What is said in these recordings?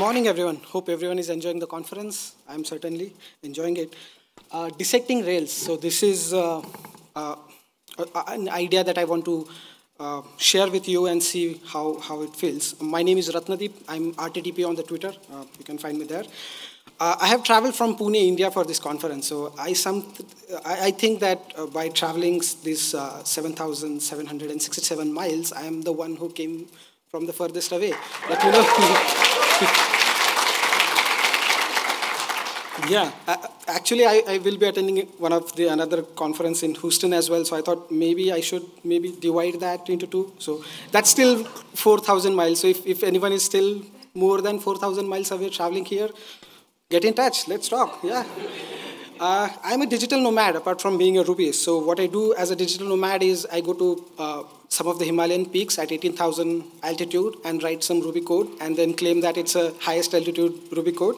morning, everyone. Hope everyone is enjoying the conference. I'm certainly enjoying it. Dissecting Rails. So this is an idea that I want to share with you and see how it feels. My name is Ratnadeep. I'm RTTP on the Twitter. You can find me there. I have traveled from Pune, India for this conference. So I think that by traveling this 7,767 miles, I am the one who came from the furthest away. Let me know. Yeah, actually, I will be attending another conference in Houston as well. So I thought maybe I should divide that into two. So that's still 4,000 miles. So if anyone is still more than 4,000 miles away traveling here, get in touch. Let's talk. Yeah. I'm a digital nomad apart from being a Rubyist. So what I do as a digital nomad is I go to some of the Himalayan peaks at 18,000 altitude and write some Ruby code and then claim that it's a highest altitude Ruby code.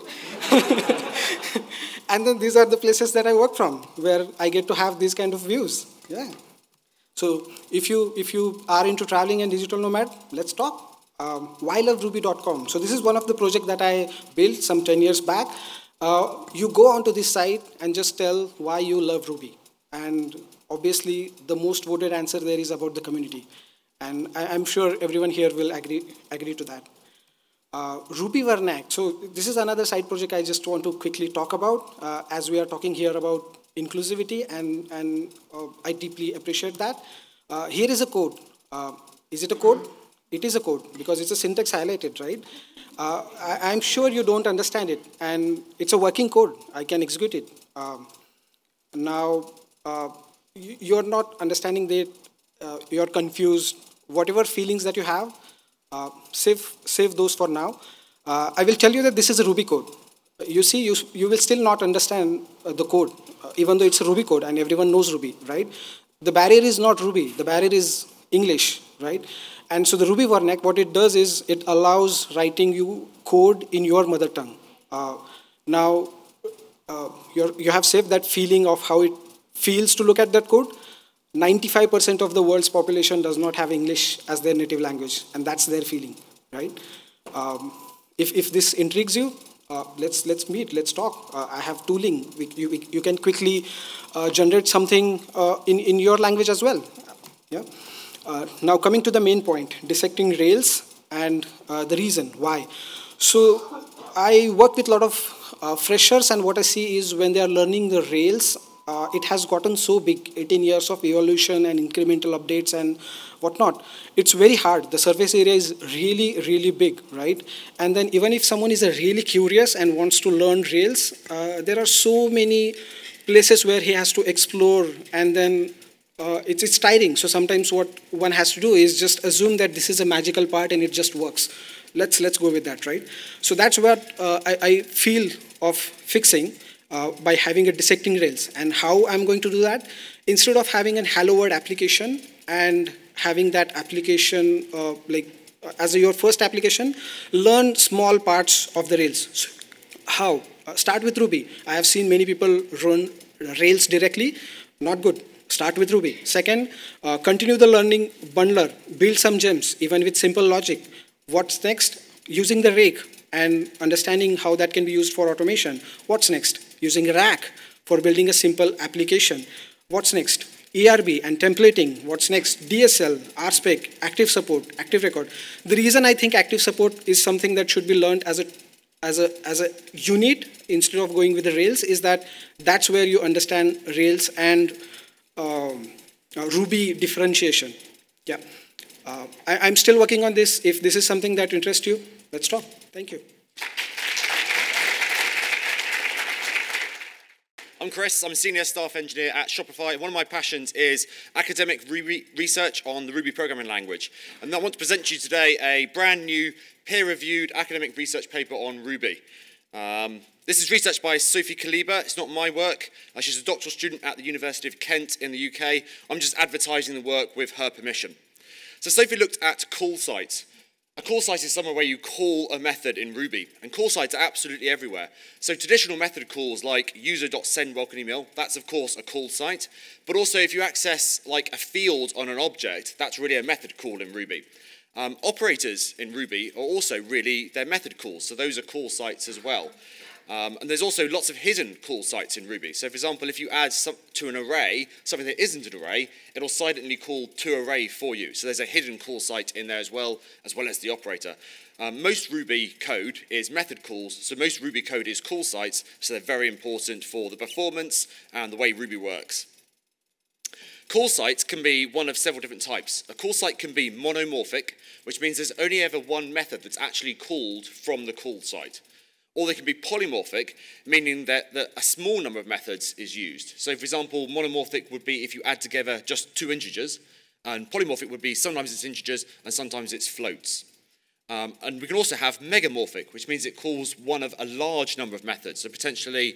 And then these are the places that I work from, where I get to have these kind of views. Yeah. So if you are into traveling and digital nomad, let's talk. whyloveruby.com. So this is one of the projects that I built some 10 years back. You go onto this site and just tell why you love Ruby. And obviously, the most voted answer there is about the community. And I'm sure everyone here will agree to that. Ruby Vernac. So this is another side project I just want to quickly talk about, as we are talking here about inclusivity, and I deeply appreciate that. Here is a code. Is it a code? It is a code, because it's a syntax highlighted, right? I'm sure you don't understand it, and it's a working code. I can execute it. Now, you're not understanding that, you're confused. Whatever feelings that you have, save those for now. I will tell you that this is a Ruby code. You see, you will still not understand the code, even though it's a Ruby code and everyone knows Ruby, right? The barrier is not Ruby. The barrier is English, right? And so the Ruby Vernac, what it does is it allows writing you code in your mother tongue. Now, you have saved that feeling of how it feels to look at that code. 95% of the world's population does not have English as their native language, and that's their feeling, right? If this intrigues you, let's meet, let's talk. I have tooling. You can quickly generate something in your language as well. Yeah. Now coming to the main point, dissecting Rails and the reason why. So I work with a lot of freshers, and what I see is when they are learning the Rails, it has gotten so big, 18 years of evolution and incremental updates and whatnot. It's very hard. The surface area is really, really big, right? And then even if someone is really curious and wants to learn Rails, there are so many places where he has to explore, and then it's tiring. So sometimes what one has to do is just assume that this is a magical part and it just works. Let's go with that, right? So that's what I feel of fixing by having a dissecting Rails. And how I'm going to do that? Instead of having an hello world application and having that application as your first application, learn small parts of the Rails. So how? Start with Ruby. I have seen many people run Rails directly. Not good. Start with Ruby. Second, continue the learning bundler. Build some gems, even with simple logic. What's next? Using the rake and understanding how that can be used for automation. What's next? Using rack for building a simple application. What's next? ERB and templating. What's next? DSL, RSpec, active support, active record. The reason I think active support is something that should be learned as a unit instead of going with the Rails is that that's where you understand Rails and Ruby differentiation. Yeah, I'm still working on this. If this is something that interests you, let's talk. Thank you. I'm Chris. I'm a senior staff engineer at Shopify. One of my passions is academic research on the Ruby programming language. And I want to present to you today a brand new peer-reviewed academic research paper on Ruby. This is research by Sophie Kaliber. It's not my work. She's a doctoral student at the University of Kent in the UK. I'm just advertising the work with her permission. So Sophie looked at call sites. A call site is somewhere where you call a method in Ruby, and call sites are absolutely everywhere. So traditional method calls like user.send welcome email, that's of course a call site, but also if you access like a field on an object, that's really a method call in Ruby. Operators in Ruby are also really their method calls, so those are call sites as well. And there's also lots of hidden call sites in Ruby. So for example, if you add to an array something that isn't an array, it'll silently call toArray for you. So there's a hidden call site in there as well as the operator. Most Ruby code is method calls, so most Ruby code is call sites, so they're very important for the performance and the way Ruby works. Call sites can be one of several different types. A call site can be monomorphic, which means there's only ever one method that's actually called from the call site. Or they can be polymorphic, meaning that a small number of methods is used. So for example, monomorphic would be if you add together just two integers, and polymorphic would be sometimes it's integers and sometimes it's floats. And we can also have megamorphic, which means it calls one of a large number of methods, so potentially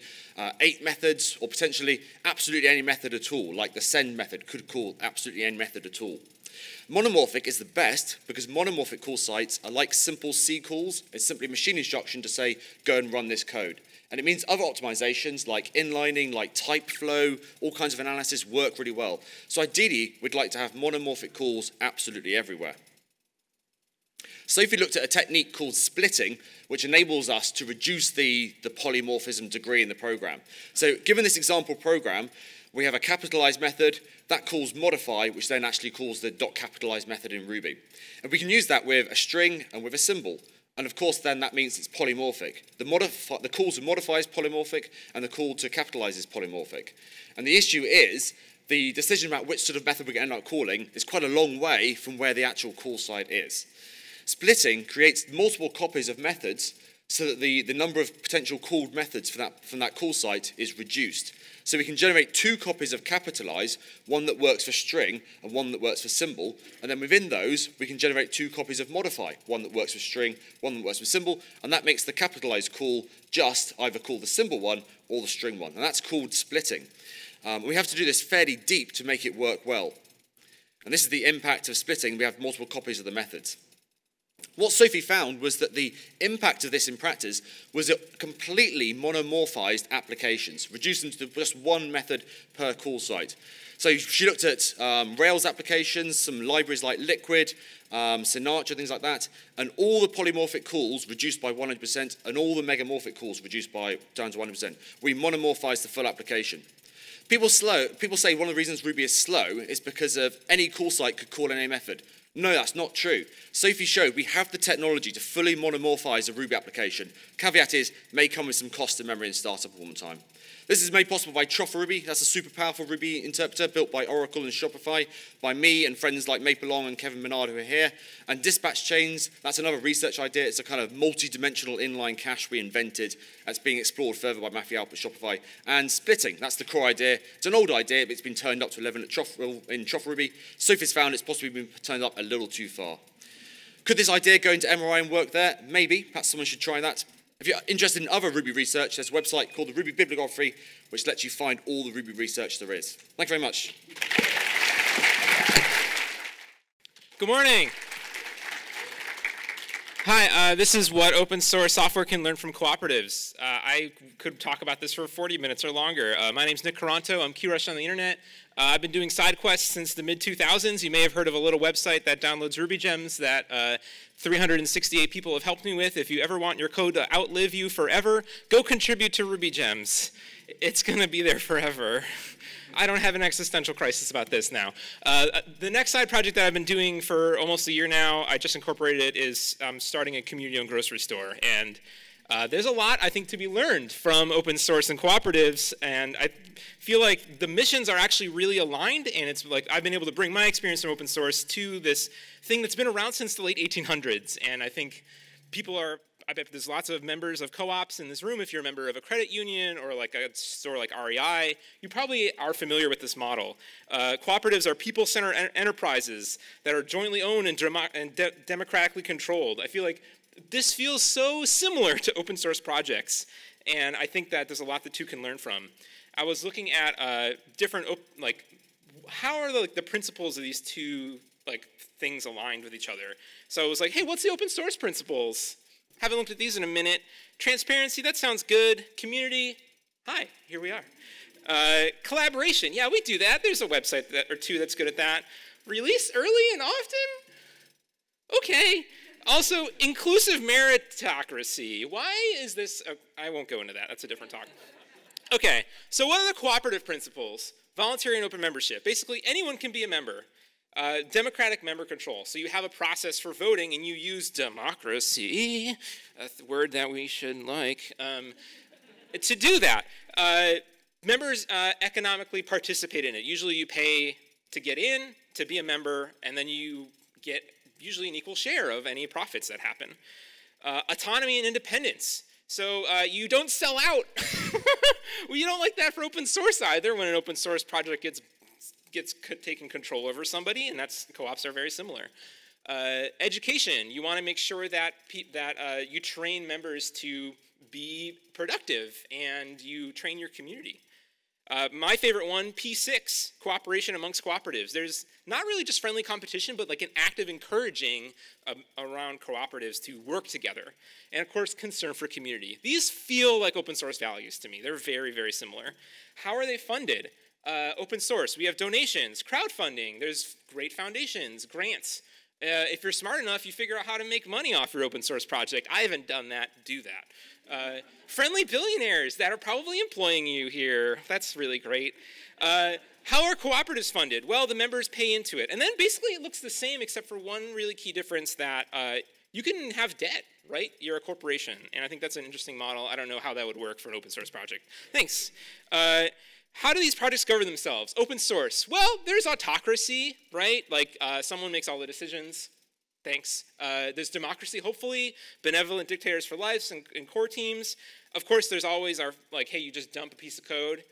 8 methods, or potentially absolutely any method at all, like the send method could call absolutely any method at all. Monomorphic is the best because monomorphic call sites are like simple C calls. It's simply a machine instruction to say, go and run this code. And it means other optimizations like inlining, like type flow, all kinds of analysis work really well. So ideally, we'd like to have monomorphic calls absolutely everywhere. Sophie looked at a technique called splitting, which enables us to reduce the polymorphism degree in the program. So given this example program, we have a capitalized method that calls modify, which then actually calls the .capitalized method in Ruby. And we can use that with a string and with a symbol. And of course, then that means it's polymorphic. The call to modify is polymorphic, and the call to capitalize is polymorphic. And the issue is the decision about which sort of method we're going to end up calling is quite a long way from where the actual call site is. Splitting creates multiple copies of methods so that the number of potential called methods from that call site is reduced. So we can generate 2 copies of capitalize, one that works for string and one that works for symbol. And then within those, we can generate 2 copies of modify, one that works for string, one that works for symbol. And that makes the capitalize call just either call the symbol one or the string one. And that's called splitting. We have to do this fairly deep to make it work well. And this is the impact of splitting. We have multiple copies of the methods. What Sophie found was that the impact of this in practice was it completely monomorphized applications, reduced them to just one method per call site. So she looked at Rails applications, some libraries like Liquid, Sinatra, things like that, and all the polymorphic calls reduced by 100%, and all the megamorphic calls reduced down to 100%. We monomorphized the full application. People say one of the reasons Ruby is slow is because of any call site could call any method. No, that's not true. Sophie showed we have the technology to fully monomorphize a Ruby application. Caveat is, may come with some cost and memory and startup all the time. This is made possible by Ruby. That's a super powerful Ruby interpreter built by Oracle and Shopify, by me and friends like Maple and Kevin Menard who are here. And dispatch chains, that's another research idea. It's a kind of multi-dimensional inline cache we invented that's being explored further by Matthew Alp at Shopify. And splitting, that's the core idea. It's an old idea, but it's been turned up to 11 in Ruby. Sophie's found it's possibly been turned up a little too far. Could this idea go into MRI and work there? Maybe. Perhaps someone should try that. If you're interested in other Ruby research, there's a website called the Ruby Bibliography, which lets you find all the Ruby research there is. Thank you very much. Good morning. Hi, this is what open source software can learn from cooperatives. I could talk about this for 40 minutes or longer. My name's Nick Caranto. I'm QRush on the internet. I've been doing side quests since the mid-2000s. You may have heard of a little website that downloads Ruby gems that 368 people have helped me with. If you ever want your code to outlive you forever, go contribute to Ruby gems. It's going to be there forever. I don't have an existential crisis about this now. The next side project that I've been doing for almost a year now, I just incorporated it, is starting a community-owned grocery store. And there's a lot, I think, to be learned from open source and cooperatives, and I feel like the missions are actually really aligned, and it's like I've been able to bring my experience from open source to this thing that's been around since the late 1800s, and I think I bet there's lots of members of co-ops in this room. If you're a member of a credit union or like a store like REI, you probably are familiar with this model. Cooperatives are people-centered enterprises that are jointly owned and democratically controlled. I feel like this feels so similar to open source projects, and I think that there's a lot the two can learn from. I was looking at different, how are the principles of these two things aligned with each other? So I was like, hey, what's the open source principles? Haven't looked at these in a minute. Transparency, that sounds good. Community, hi, here we are. Collaboration, yeah, we do that. There's a website or two that's good at that. Release early and often? Okay. Also, inclusive meritocracy. Why is this? I won't go into that. That's a different talk. Okay. So what are the cooperative principles? Voluntary and open membership. Basically, anyone can be a member. Democratic member control. So you have a process for voting, and you use democracy, a word that we should like, to do that. Members economically participate in it. Usually you pay to get in, to be a member, and then you get usually an equal share of any profits that happen. Autonomy and independence. So you don't sell out. Well, you don't like that for open source either when an open source project gets taken control over somebody, and that's co-ops are very similar. Education. You want to make sure that you train members to be productive and you train your community. My favorite one, P6, cooperation amongst cooperatives. There's not really just friendly competition, but like an active encouraging around cooperatives to work together. And of course, concern for community. These feel like open source values to me. They're very, very similar. How are they funded? Open source, we have donations, crowdfunding, there's great foundations, grants. If you're smart enough, you figure out how to make money off your open source project. I haven't done that, do that. Friendly billionaires that are probably employing you here. That's really great. How are cooperatives funded? Well, the members pay into it. And then basically it looks the same except for one really key difference that you can have debt, right? You're a corporation. And I think that's an interesting model. I don't know how that would work for an open source project. Thanks. How do these projects govern themselves? Open source. Well, there's autocracy, right? Like someone makes all the decisions. Thanks. There's democracy, hopefully. Benevolent dictators for life and core teams. Of course, there's always like, hey, you just dump a piece of code.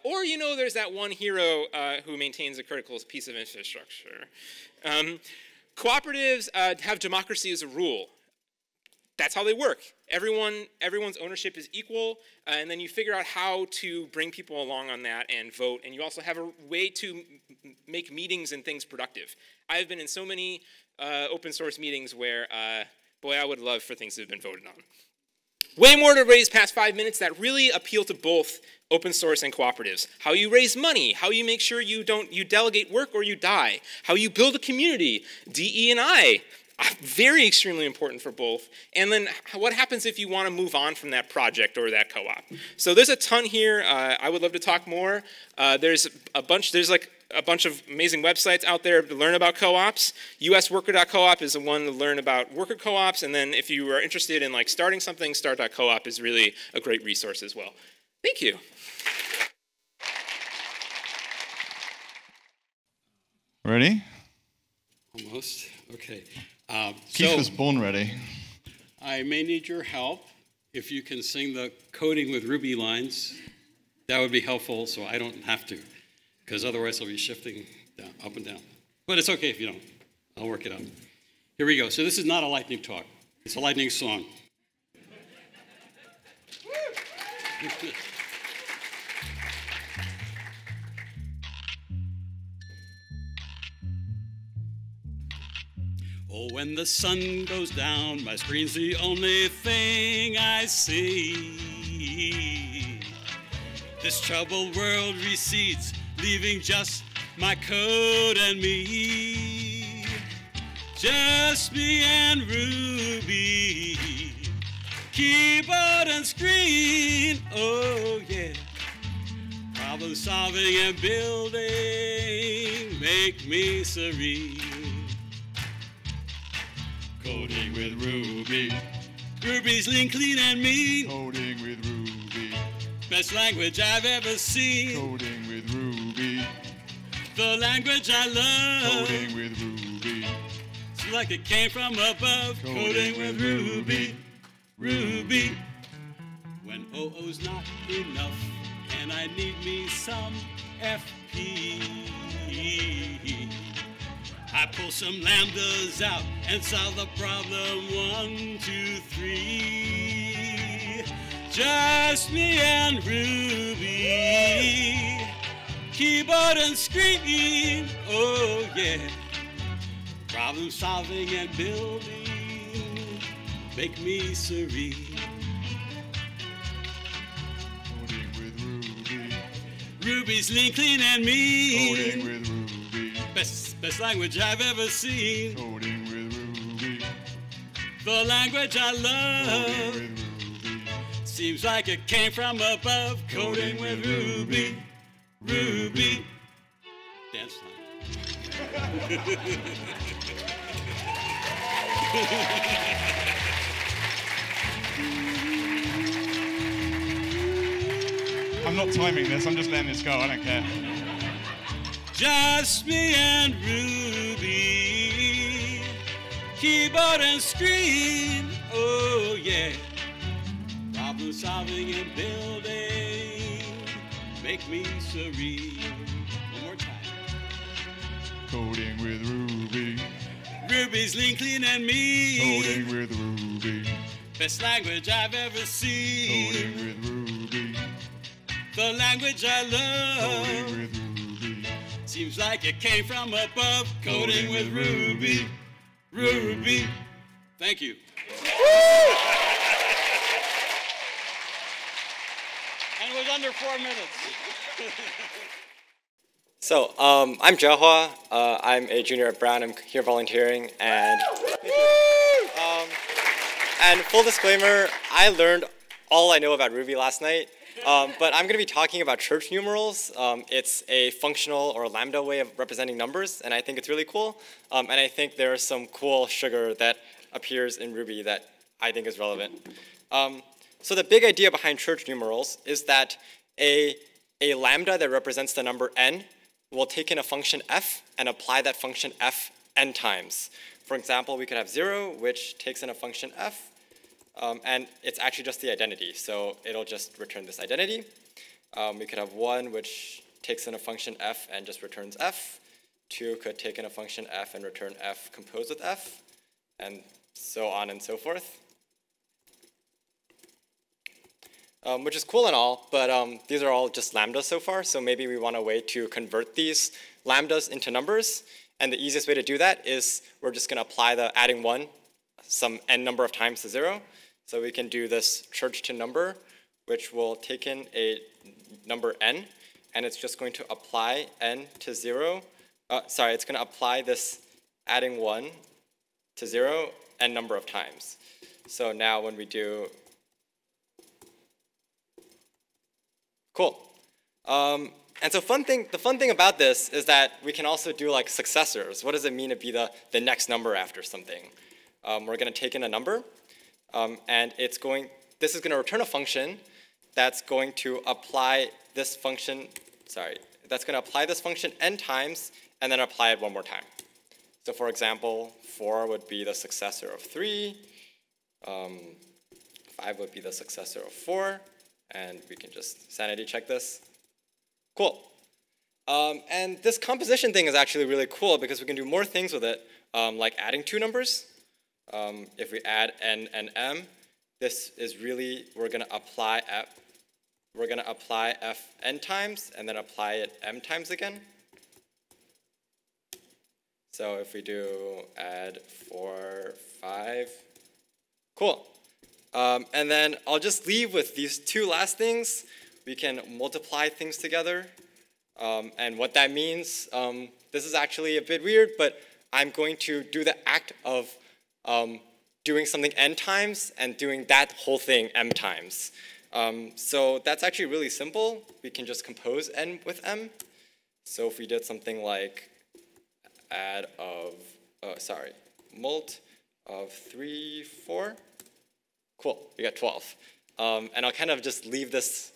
Or, there's that one hero who maintains a critical piece of infrastructure. Cooperatives have democracy as a rule. That's how they work. Everyone's ownership is equal, and then you figure out how to bring people along on that and vote, and you also have a way to make meetings and things productive. I've been in so many open source meetings where, boy, I would love for things to have been voted on. Way more to raise past 5 minutes that really appeal to both open source and cooperatives. How you raise money, how you make sure you delegate work or you die, how you build a community, DE&I. Very extremely important for both. And then what happens if you want to move on from that project or that co-op? So there's a ton here. I would love to talk more. There's a bunch of amazing websites out there to learn about co-ops. usworker.coop is the one to learn about worker co-ops. And then if you are interested in like starting something, start.coop is really a great resource as well. Thank you. Ready? Almost. Okay. Keith was born ready. I may need your help. If you can sing the coding with Ruby lines, that would be helpful so I don't have to, because otherwise I'll be shifting down, up and down. But it's okay if you don't. I'll work it out. Here we go. So this is not a lightning talk. It's a lightning song. Oh, when the sun goes down, my screen's the only thing I see. This troubled world recedes, leaving just my code and me. Just me and Ruby, keyboard and screen, oh yeah. Problem solving and building make me serene. Coding with Ruby. Ruby's lean, clean, and mean. Coding with Ruby. Best language I've ever seen. Coding with Ruby. The language I love. Coding with Ruby. It's like it came from above. Coding with Ruby. Ruby. When OO's not enough, and I need me some FP. I pull some lambdas out and solve the problem 1, 2, 3. Just me and Ruby, keyboard and screen, oh yeah. Problem solving and building make me serene. Coding with Ruby. Ruby's lean, clean, and mean. Coding with Ruby. Best language I've ever seen. Coding with Ruby. The language I Coding love with Ruby. seems like it came from above. Coding with Ruby, Ruby. Dance time. I'm not timing this, I'm just letting this go, I don't care. Just me and Ruby, keyboard and screen, oh yeah. Problem solving and building make me serene. One more time. Coding with Ruby. Ruby's lean, clean, and mean. Coding with Ruby. Best language I've ever seen. Coding with Ruby. The language I Coding love with Ruby. seems like it came from above. Coding with Ruby, Ruby. Thank you. And it was under 4 minutes. So, I'm Jiahua. I'm a junior at Brown. I'm here volunteering, and full disclaimer, I learned all I know about Ruby last night. But I'm going to be talking about church numerals. It's a functional or lambda way of representing numbers, and I think it's really cool. And I think there's some cool sugar that appears in Ruby that I think is relevant. So the big idea behind church numerals is that a lambda that represents the number n will take in a function f and apply that function f n times. For example, we could have 0, which takes in a function f, and it's actually just the identity, so it'll just return this identity. We could have 1, which takes in a function f and just returns f. 2 could take in a function f and return f composed with f, and so on and so forth. Which is cool and all, but these are all just lambdas so far, so maybe we want a way to convert these lambdas into numbers, and the easiest way to do that is we're just going to apply the adding 1 some n number of times to 0. So we can do this church to number, which will take in a number n, and it's just going to apply n to 0. It's going to apply this adding 1 to 0 n number of times. So now when we do, cool. And so the fun thing about this is that we can also do like successors. What does it mean to be the next number after something? We're going to take in a number, and this is going to return a function that's going to apply this function, that's going to apply this function n times and then apply it one more time. So for example, 4 would be the successor of 3, 5 would be the successor of 4, and we can just sanity check this. Cool. And this composition thing is actually really cool because we can do more things with it, like adding 2 numbers. If we add n and m, this is really, we're going to apply f n times and then apply it m times again. So if we do add 4, 5, cool. And then I'll just leave with these 2 last things. We can multiply things together. And what that means, this is actually a bit weird, but I'm going to do the act of doing something n times and doing that whole thing m times. So that's actually really simple. We can just compose n with m. So if we did something like mult of 3, 4, cool, we got 12. And I'll kind of just leave this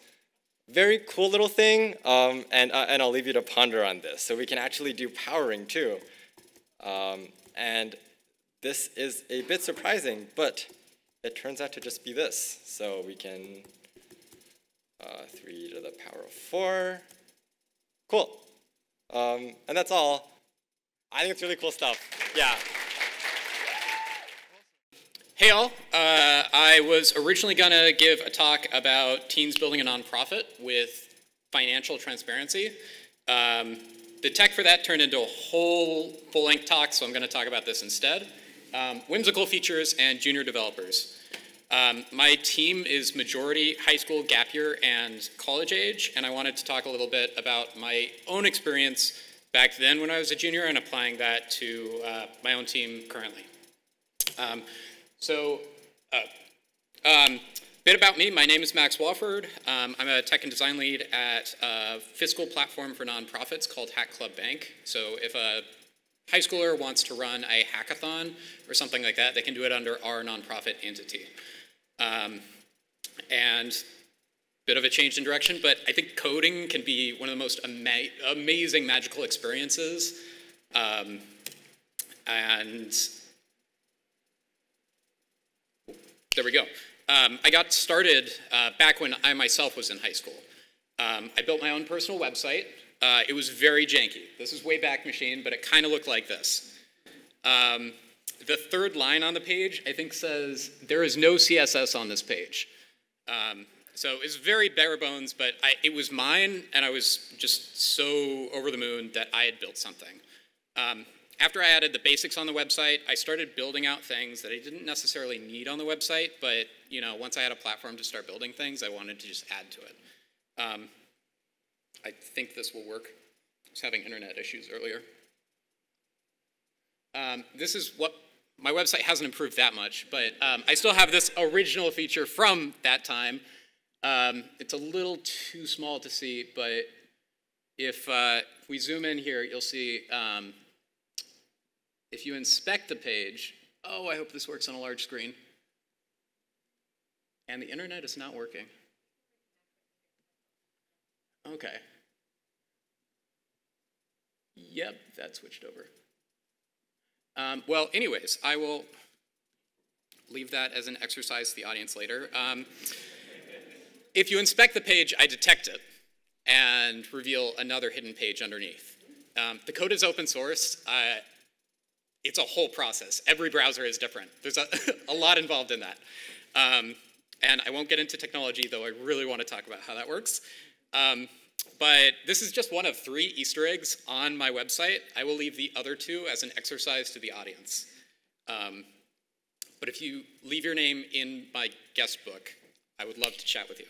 very cool little thing, and I'll leave you to ponder on this. So we can actually do powering too. And this is a bit surprising, but it turns out to just be this. So we can 3 to the power of 4. Cool. And that's all. I think it's really cool stuff. Yeah. Hey all, I was originally going to give a talk about teens building a nonprofit with financial transparency. The tech for that turned into a whole full-length talk, so I'm going to talk about this instead. Whimsical features and junior developers. My team is majority high school, gap year, and college age, and I wanted to talk a little bit about my own experience back then when I was a junior and applying that to my own team currently. So, bit about me. My name is Max Wofford. I'm a tech and design lead at a fiscal platform for nonprofits called Hack Club Bank. So if a high schooler wants to run a hackathon or something like that, they can do it under our nonprofit entity. And bit of a change in direction, but I think coding can be one of the most amazing, magical experiences. And there we go. I got started back when I myself was in high school. I built my own personal website. It was very janky. This is way back machine, but it kind of looked like this. The third line on the page, I think, says, there is no CSS on this page. So it's very bare bones, but it was mine, and I was just so over the moon that I had built something. After I added the basics on the website, I started building out things that I didn't necessarily need on the website, but once I had a platform to start building things, I wanted to just add to it. I think this will work. I was having internet issues earlier. This is what, my website hasn't improved that much, but I still have this original feature from that time. It's a little too small to see, but if we zoom in here, you'll see, if you inspect the page, oh, I hope this works on a large screen. And the internet is not working. Okay. Yep, that switched over. Well, anyways, I will leave that as an exercise to the audience later. If you inspect the page, I detect it and reveal another hidden page underneath. The code is open source. It's a whole process. Every browser is different. There's a lot involved in that. And I won't get into technology, though I really want to talk about how that works. But this is just one of 3 Easter eggs on my website. I will leave the other 2 as an exercise to the audience. But if you leave your name in my guest book, I would love to chat with you.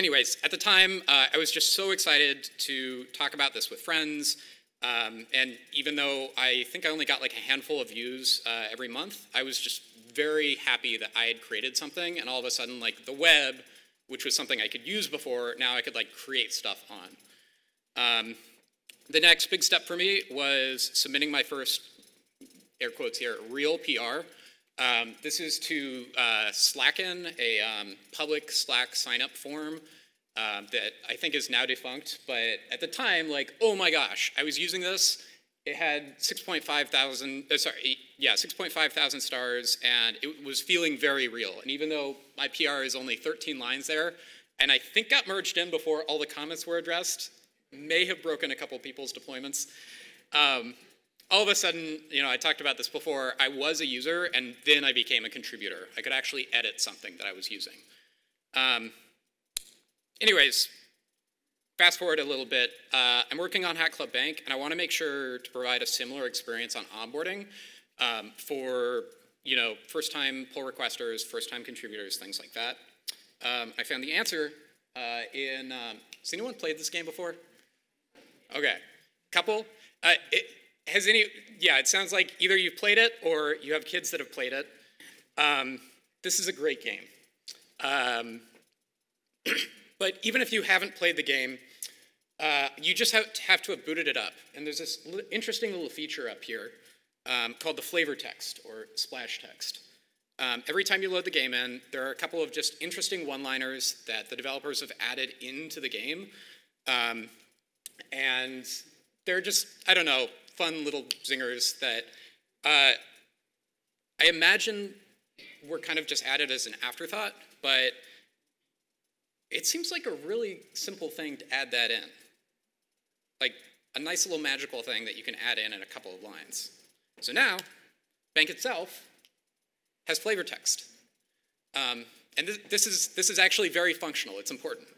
Anyways, at the time, I was just so excited to talk about this with friends. And even though I think I only got like a handful of views every month, I was just very happy that I had created something, and all of a sudden, like, the web, which was something I could use before, now I could like create stuff on. The next big step for me was submitting my first, air quotes here, real PR. This is to Slacken, a public Slack sign-up form that I think is now defunct, but at the time, like, oh my gosh, I was using this. It had 6.5 thousand stars, and it was feeling very real. And even though my PR is only 13 lines there, and I think got merged in before all the comments were addressed, may have broken a couple people's deployments. All of a sudden, I talked about this before, I was a user, and then I became a contributor. I could actually edit something that I was using. Anyways, fast forward a little bit. I'm working on Hack Club Bank, and I want to make sure to provide a similar experience on onboarding for first-time pull requesters, first-time contributors, things like that. I found the answer in. Has anyone played this game before? Okay, couple. Yeah, it sounds like either you've played it or you have kids that have played it. This is a great game. But even if you haven't played the game, you just have to have booted it up. And there's this interesting little feature up here called the flavor text or splash text. Every time you load the game in, there are a couple of just interesting one-liners that the developers have added into the game. And they're just, I don't know, fun little zingers that I imagine were kind of just added as an afterthought, but it seems like a really simple thing to add that in. Like a nice little magical thing that you can add in a couple of lines. So now, Bank itself has flavor text. And this is actually very functional. It's important.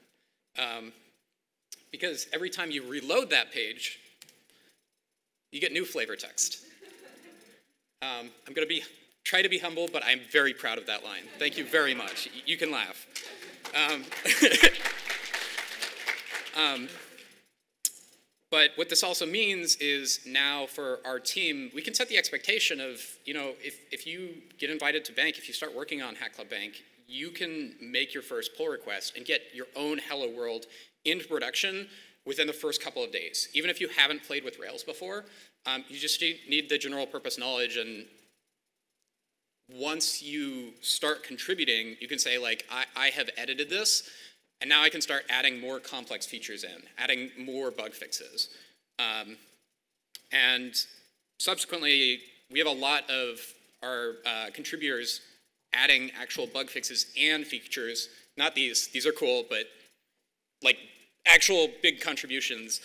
Because every time you reload that page, you get new flavor text. I'm going to try to be humble, but I'm very proud of that line. Thank you very much. You can laugh. But what this also means is now for our team, we can set the expectation of, if you get invited to bank, if you start working on Hack Club Bank, you can make your first pull request and get your own Hello World into production within the first couple of days. Even if you haven't played with Rails before, you just need the general purpose knowledge, and once you start contributing, you can say, like, I have edited this, and now I can start adding more complex features in, adding more bug fixes. And subsequently, we have a lot of our contributors adding actual bug fixes and features. Not these are cool, but like actual big contributions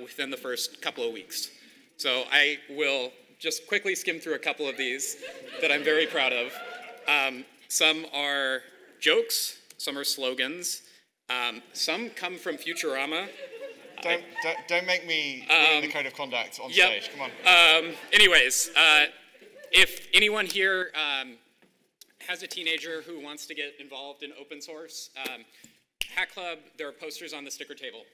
within the first couple of weeks. So I will just quickly skim through a couple of these that I'm very proud of. Some are jokes, some are slogans, some come from Futurama. Don't make me ruin the code of conduct on stage. Come on. Anyways, if anyone here has a teenager who wants to get involved in open source, Hack Club, there are posters on the sticker table.